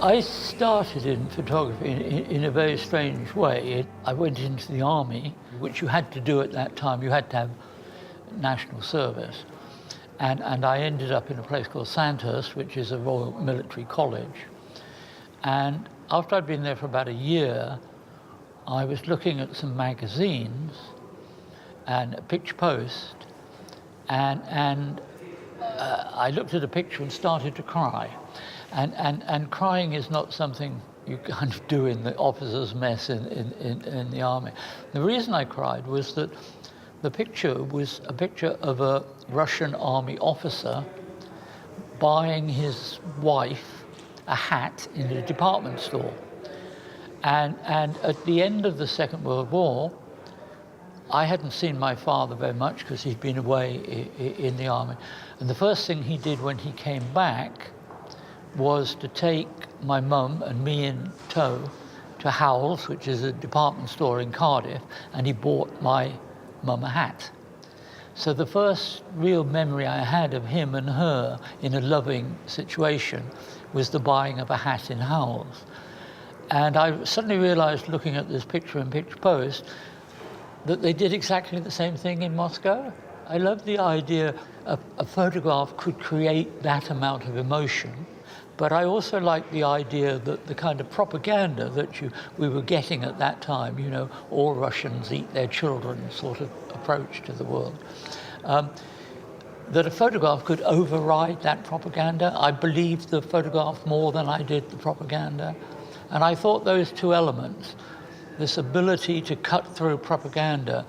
I started in photography in a very strange way. I went into the army, which you had to do at that time. You had to have national service. And I ended up in a place called Sandhurst, which is a Royal Military College. And after I'd been there for about a year, I was looking at some magazines and a picture post, and I looked at a picture and started to cry. And crying is not something you kind of do in the officers' mess in the army. The reason I cried was that the picture was a picture of a Russian army officer buying his wife a hat in a department store. And at the end of the Second World War, I hadn't seen my father very much because he'd been away in the army. And the first thing he did when he came back was to take my mum and me in tow to Howells, which is a department store in Cardiff, and he bought my mum a hat. So the first real memory I had of him and her in a loving situation was the buying of a hat in Howells. And I suddenly realized, looking at this picture in Picture Post, that they did exactly the same thing in Moscow. I love the idea a photograph could create that amount of emotion, but I also like the idea that the kind of propaganda that we were getting at that time, you know, all Russians eat their children sort of approach to the world, that a photograph could override that propaganda. I believed the photograph more than I did the propaganda. And I thought those two elements, this ability to cut through propaganda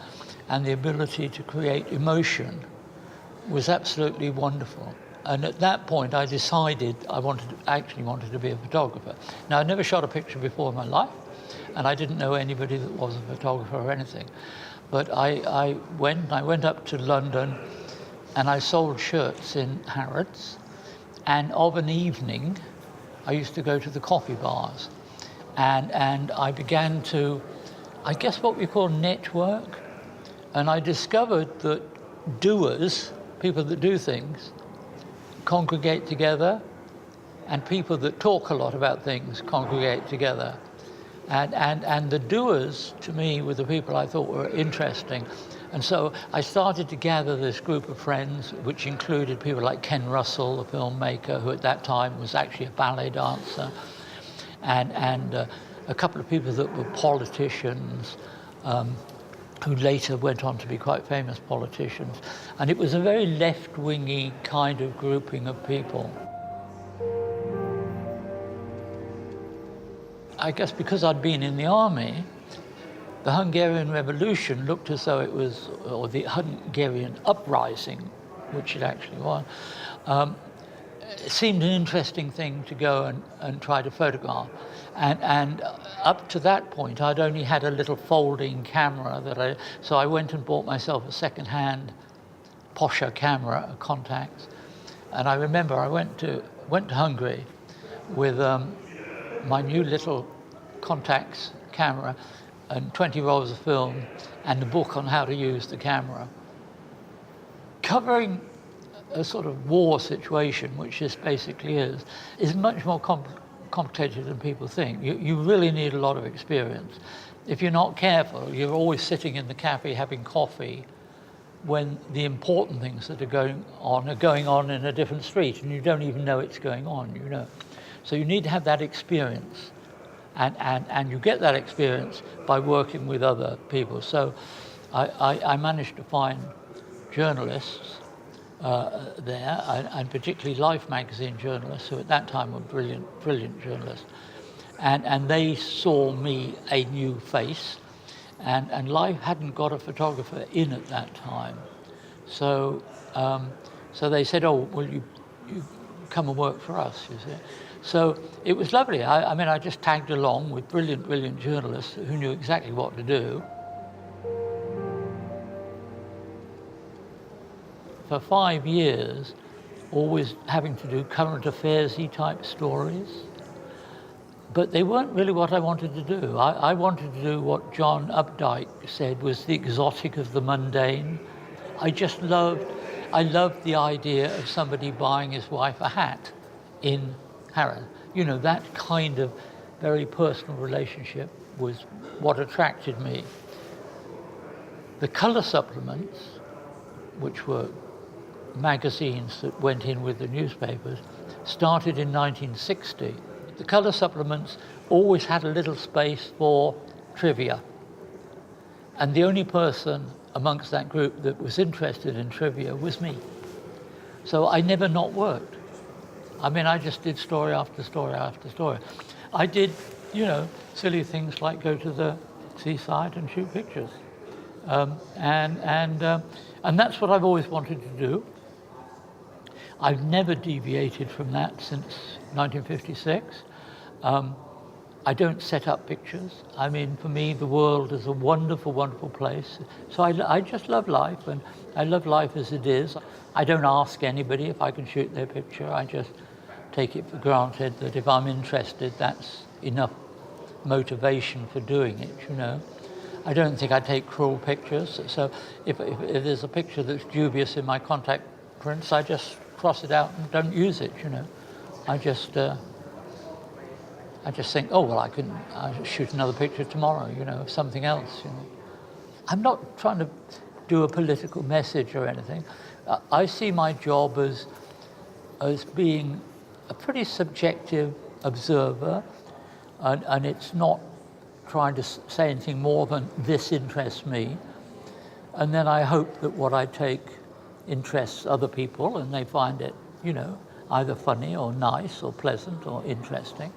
and the ability to create emotion, was absolutely wonderful. And at that point, I decided I actually wanted to be a photographer. Now, I'd never shot a picture before in my life, and I didn't know anybody that was a photographer or anything. But I went up to London, and I sold shirts in Harrods. And of an evening, I used to go to the coffee bars. And I began to, I guess what we call network. And I discovered that doers, people that do things, congregate together, and people that talk a lot about things congregate together. And the doers, to me, were the people I thought were interesting. And so I started to gather this group of friends, which included people like Ken Russell, the filmmaker, who at that time was actually a ballet dancer, and a couple of people that were politicians, who later went on to be quite famous politicians. And it was a very left-wingy kind of grouping of people. I guess because I'd been in the army, the Hungarian Revolution looked as though it was, or the Hungarian uprising, which it actually was, it seemed an interesting thing to go and try to photograph. And up to that point, I'd only had a little folding camera so I went and bought myself a second-hand Posher camera, a Contax. And I remember I went to Hungary with my new little Contax camera and 20 rolls of film and a book on how to use the camera. Covering a sort of war situation, which this basically is much more complicated than people think. You really need a lot of experience. If you're not careful, you're always sitting in the cafe having coffee when the important things that are going on in a different street, and you don't even know it's going on, you know. So you need to have that experience, and you get that experience by working with other people. So I managed to find journalists there, and particularly Life magazine journalists, who at that time were brilliant journalists. And they saw me a new face, and Life hadn't got a photographer in at that time. So they said, oh, well, you come and work for us, you see. So it was lovely. I mean, I just tagged along with brilliant journalists who knew exactly what to do. For 5 years, always having to do current affairs-y type stories. But they weren't really what I wanted to do. I wanted to do what John Updike said was the exotic of the mundane. I loved the idea of somebody buying his wife a hat in Harrods. You know, that kind of very personal relationship was what attracted me. The colour supplements, which were magazines that went in with the newspapers, started in 1960. The colour supplements always had a little space for trivia. And the only person amongst that group that was interested in trivia was me. So I never not worked. I mean, I just did story after story after story. I did, you know, silly things like go to the seaside and shoot pictures. And that's what I've always wanted to do. I've never deviated from that since 1956. I don't set up pictures. I mean, for me, the world is a wonderful, wonderful place. So I just love life, and I love life as it is. I don't ask anybody if I can shoot their picture. I just take it for granted that if I'm interested, that's enough motivation for doing it, you know. I don't think I take cruel pictures. So if there's a picture that's dubious in my contact prints, I just cross it out and don't use it, you know. I just think, oh, well, I'll shoot another picture tomorrow, you know, of something else, you know. I'm not trying to do a political message or anything. I see my job as being a pretty subjective observer, and it's not trying to say anything more than this interests me. And then I hope that what I take interests other people, and they find it, you know, either funny or nice or pleasant or interesting.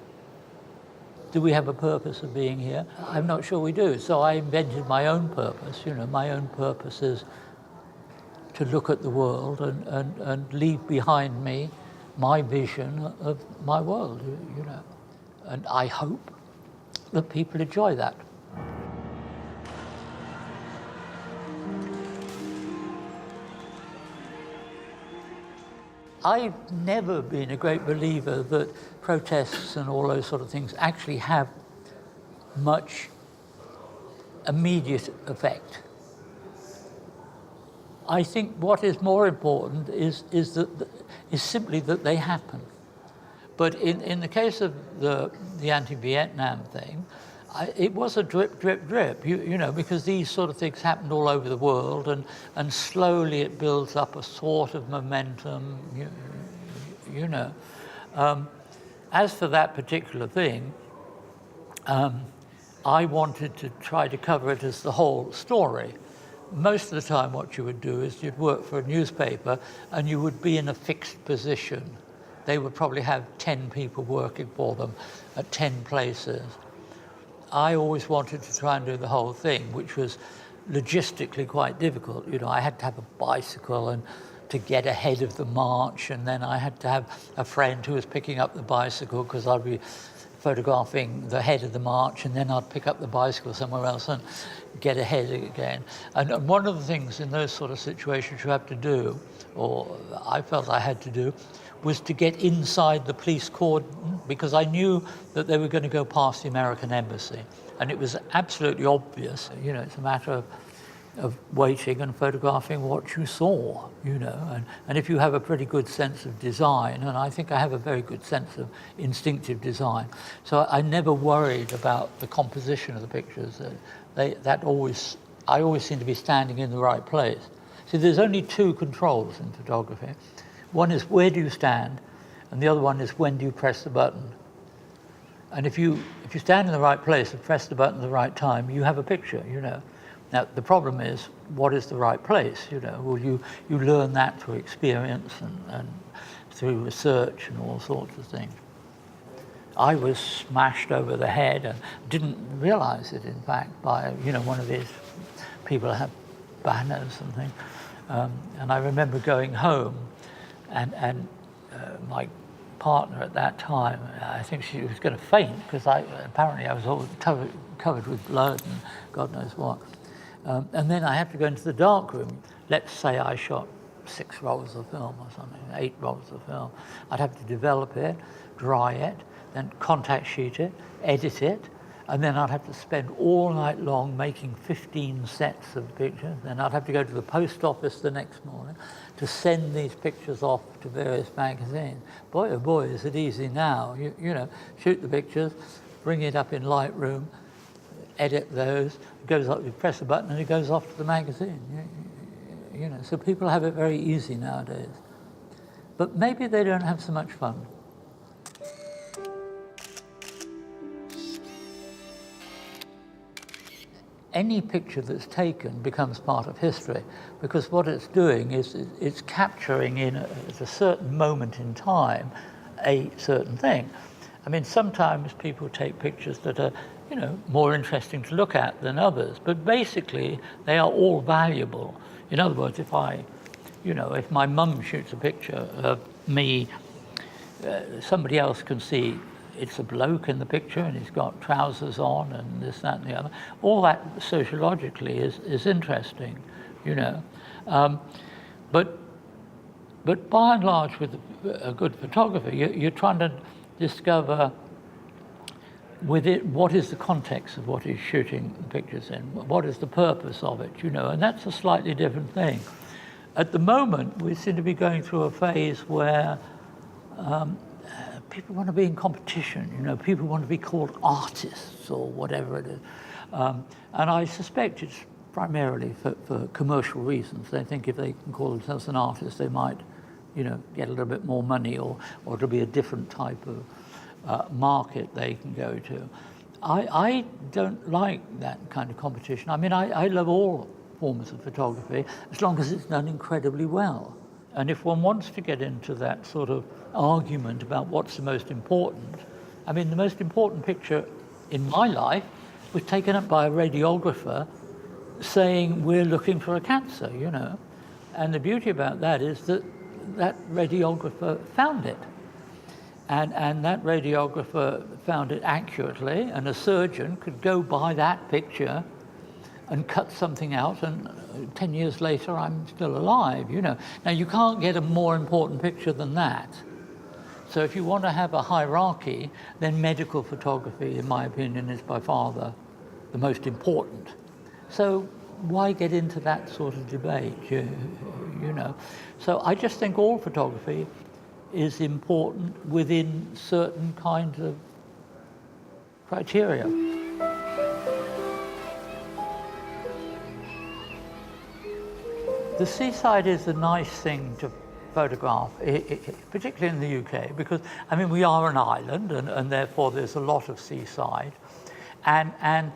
Do we have a purpose of being here? I'm not sure we do. So I invented my own purpose. You know, my own purpose is to look at the world and leave behind me my vision of my world, you know. And I hope that people enjoy that. I've never been a great believer that protests and all those sort of things actually have much immediate effect. I think what is more important is simply that they happen. But in the case of the anti-Vietnam thing, it was a drip, drip, drip, you know, because these sort of things happened all over the world, and slowly it builds up a sort of momentum, you know. As for that particular thing, I wanted to try to cover it as the whole story. Most of the time what you would do is you'd work for a newspaper and you would be in a fixed position. They would probably have 10 people working for them at 10 places. I always wanted to try and do the whole thing, which was logistically quite difficult. You know, I had to have a bicycle and to get ahead of the march, and then I had to have a friend who was picking up the bicycle because I'd be photographing the head of the march, and then I'd pick up the bicycle somewhere else and get ahead again. And one of the things in those sort of situations you have to do, or I felt I had to do, was to get inside the police cordon, because I knew that they were going to go past the American embassy. And it was absolutely obvious, you know, it's a matter of waiting and photographing what you saw, you know. And if you have a pretty good sense of design, and I think I have a very good sense of instinctive design, so I never worried about the composition of the pictures. I always seem to be standing in the right place. See, there's only two controls in photography. One is where do you stand, and the other one is when do you press the button. And if you stand in the right place and press the button at the right time, you have a picture, you know. Now, the problem is, what is the right place, you know? Well, you learn that through experience and through research and all sorts of things. I was smashed over the head and didn't realize it, in fact, by, you know, one of these people who have banners and things. And I remember going home, and my partner at that time, I think she was going to faint, because apparently I was all covered with blood and God knows what. And then I had to go into the dark room. Let's say I shot 6 rolls of film or something, 8 rolls of film. I'd have to develop it, dry it, then contact sheet it, edit it, And then I'd have to spend all night long making 15 sets of pictures. Then I'd have to go to the post office the next morning to send these pictures off to various magazines. Boy, oh boy, is it easy now. You know, shoot the pictures, bring it up in Lightroom, edit those, it goes up, you press a button and it goes off to the magazine. You know, so people have it very easy nowadays. But maybe they don't have so much fun. Any picture that's taken becomes part of history, because what it's doing is it's capturing at a certain moment in time a certain thing. I mean, sometimes people take pictures that are, you know, more interesting to look at than others, but basically they are all valuable. In other words, if my mum shoots a picture of me, somebody else can see it's a bloke in the picture and he's got trousers on and this, that and the other. All that sociologically is interesting, you know. But by and large, with a good photographer, you're trying to discover with it what is the context of what he's shooting pictures in, what is the purpose of it, you know, and that's a slightly different thing. At the moment, we seem to be going through a phase where people want to be in competition, you know, people want to be called artists or whatever it is. And I suspect it's primarily for commercial reasons. They think if they can call themselves an artist, they might, you know, get a little bit more money, or it'll be a different type of market they can go to. I don't like that kind of competition. I mean, I love all forms of photography as long as it's done incredibly well. And if one wants to get into that sort of argument about what's the most important, I mean, the most important picture in my life was taken up by a radiographer saying we're looking for a cancer, you know. And the beauty about that is that that radiographer found it. And that radiographer found it accurately, and a surgeon could go by that picture and cut something out, and 10 years later I'm still alive, you know. Now, you can't get a more important picture than that. So if you want to have a hierarchy, then medical photography, in my opinion, is by far the most important. So why get into that sort of debate, you know? So I just think all photography is important within certain kinds of criteria. The seaside is a nice thing to photograph, particularly in the UK, because, I mean, we are an island, and therefore there's a lot of seaside. And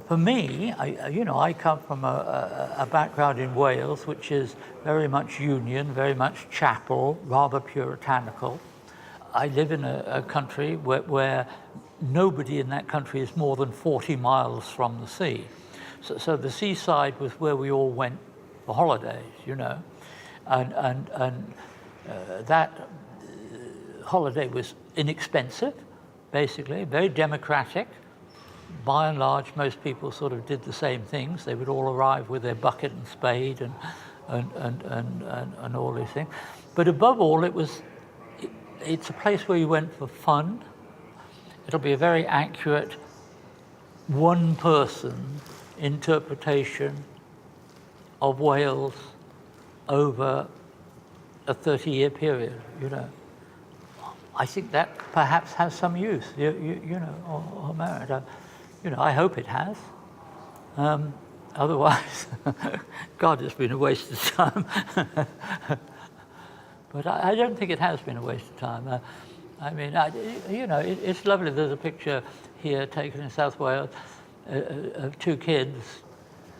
for me, I come from a background in Wales, which is very much Union, very much chapel, rather puritanical. I live in a country where nobody in that country is more than 40 miles from the sea. So the seaside was where we all went for holidays, you know, and that holiday was inexpensive, basically, very democratic. By and large, most people sort of did the same things. They would all arrive with their bucket and spade and all these things. But above all, it's a place where you went for fun. It'll be a very accurate one-person interpretation of Wales over a 30-year period, you know. I think that perhaps has some use, you know, or merit. You know, I hope it has. Otherwise, God, it's been a waste of time. But I don't think it has been a waste of time. I mean, you know, it's lovely. There's a picture here taken in South Wales of two kids.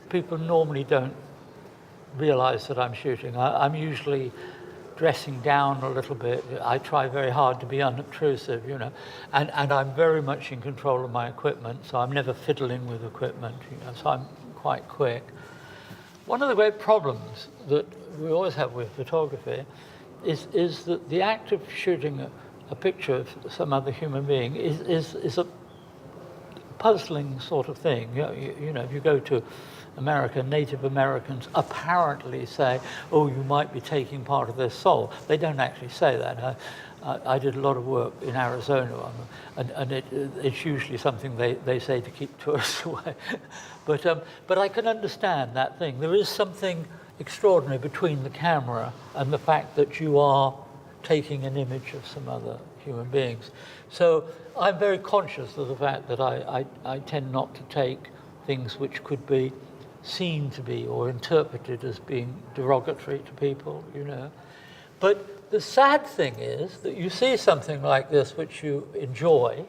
People normally don't realize that I'm shooting. I'm usually dressing down a little bit. I try very hard to be unobtrusive, you know, and I'm very much in control of my equipment, so I'm never fiddling with equipment, you know, so I'm quite quick. One of the great problems that we always have with photography is that the act of shooting a picture of some other human being is a puzzling sort of thing. You know, if you go to America, Native Americans apparently say, oh, you might be taking part of their soul. They don't actually say that. I did a lot of work in Arizona, and it's usually something they say to keep tourists away. But I can understand that thing. There is something extraordinary between the camera and the fact that you are taking an image of some other human beings. So I'm very conscious of the fact that I tend not to take things which could be seen to be or interpreted as being derogatory to people, you know. But the sad thing is that you see something like this which you enjoy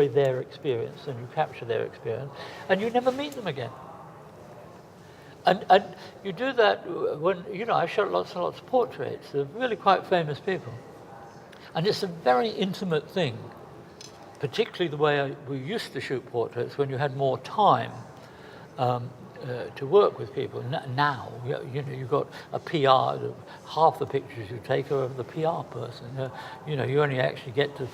their experience and you capture their experience, and you never meet them again. And you do that when, you know, I shot lots and lots of portraits of really quite famous people. And it's a very intimate thing, particularly the way we used to shoot portraits when you had more time to work with people. Now, you know, you've got a PR, half the pictures you take are of the PR person. You know, you only actually get to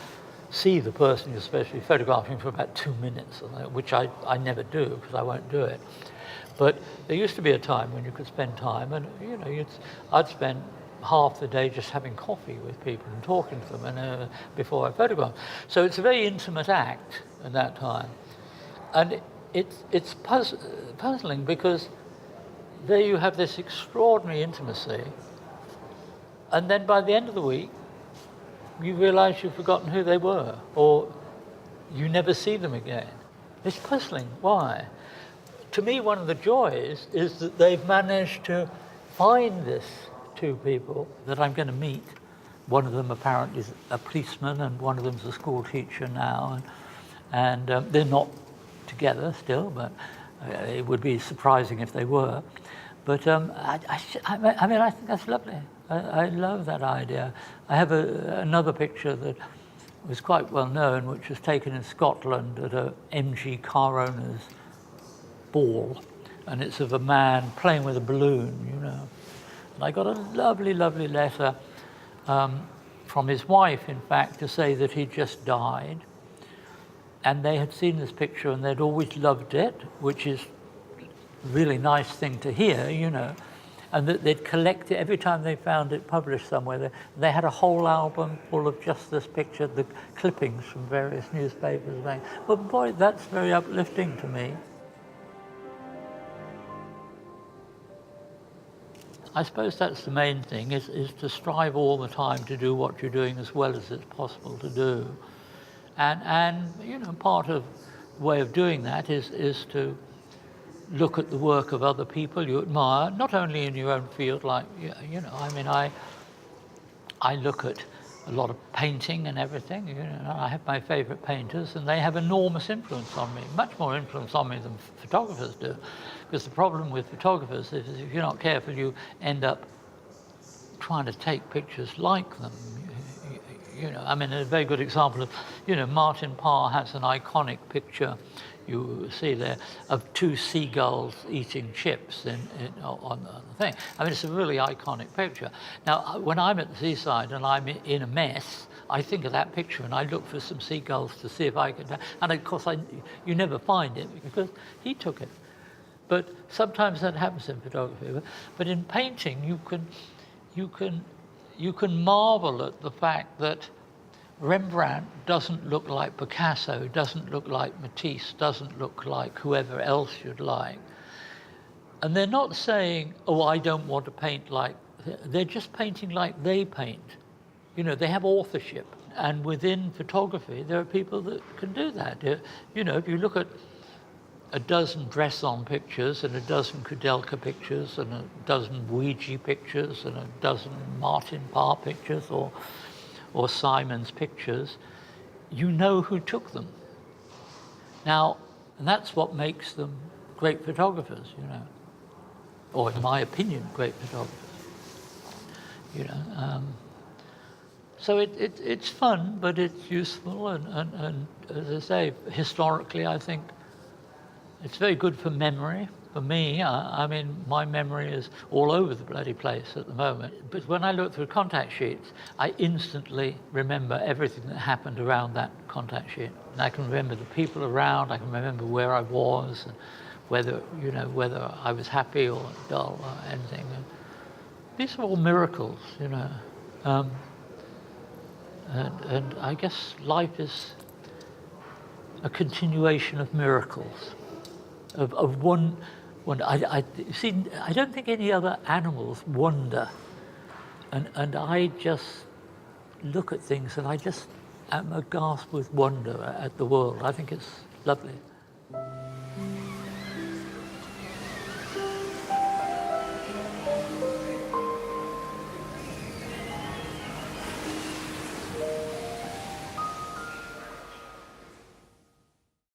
see the person you're especially photographing for about 2 minutes, which I never do because I won't do it. But there used to be a time when you could spend time, and you know, I'd spend half the day just having coffee with people and talking to them, and before I photograph. So it's a very intimate act at that time, and it's puzzling because there you have this extraordinary intimacy, and then by the end of the week, you realise you've forgotten who they were, or you never see them again. It's puzzling. Why? To me, one of the joys is that they've managed to find this two people that I'm going to meet. One of them apparently is a policeman, and one of them's a school teacher now, and they're not together still, but it would be surprising if they were. But I mean, I think that's lovely. I love that idea. I have another picture that was quite well known, which was taken in Scotland at a MG car owner's ball, and it's of a man playing with a balloon, you know. And I got a lovely, lovely letter from his wife, in fact, to say that he'd just died, and they had seen this picture and they'd always loved it, which is a really nice thing to hear, you know, and that they'd collect it every time they found it published somewhere. They had a whole album full of just this picture, the clippings from various newspapers. But boy, that's very uplifting to me. I suppose that's the main thing, is to strive all the time to do what you're doing as well as it's possible to do. And you know, part of the way of doing that is to look at the work of other people you admire, not only in your own field, like, you know, I mean, I look at a lot of painting and everything. You know, I have my favorite painters, and they have enormous influence on me, much more influence on me than photographers do. Because the problem with photographers is if you're not careful, you end up trying to take pictures like them. You know, I mean, a very good example of, you know, Martin Parr has an iconic picture you see there of two seagulls eating chips on the thing. I mean, it's a really iconic picture. Now, when I'm at the seaside and I'm in a mess, I think of that picture and I look for some seagulls to see if I can, and of course you never find it because he took it. But sometimes that happens in photography. But in painting, you can marvel at the fact that Rembrandt doesn't look like Picasso, doesn't look like Matisse, doesn't look like whoever else you'd like. And they're not saying, oh, I don't want to paint like, they're just painting like they paint. You know, they have authorship. And within photography, there are people that can do that. You know, if you look at a dozen Bresson pictures and a dozen Kudelka pictures and a dozen Ouija pictures and a dozen Martin Parr pictures or Simon's pictures, you know who took them. Now, and that's what makes them great photographers, you know, or in my opinion, great photographers, you know. So it's fun, but it's useful, and as I say, historically, I think it's very good for memory. For me, I mean, my memory is all over the bloody place at the moment. But when I look through contact sheets, I instantly remember everything that happened around that contact sheet. And I can remember the people around, I can remember where I was, and whether I was happy or dull or anything. And these are all miracles, you know. And I guess life is a continuation of miracles, of one. See, I don't think any other animals wonder, and I just look at things and I just am aghast with wonder at the world. I think it's lovely.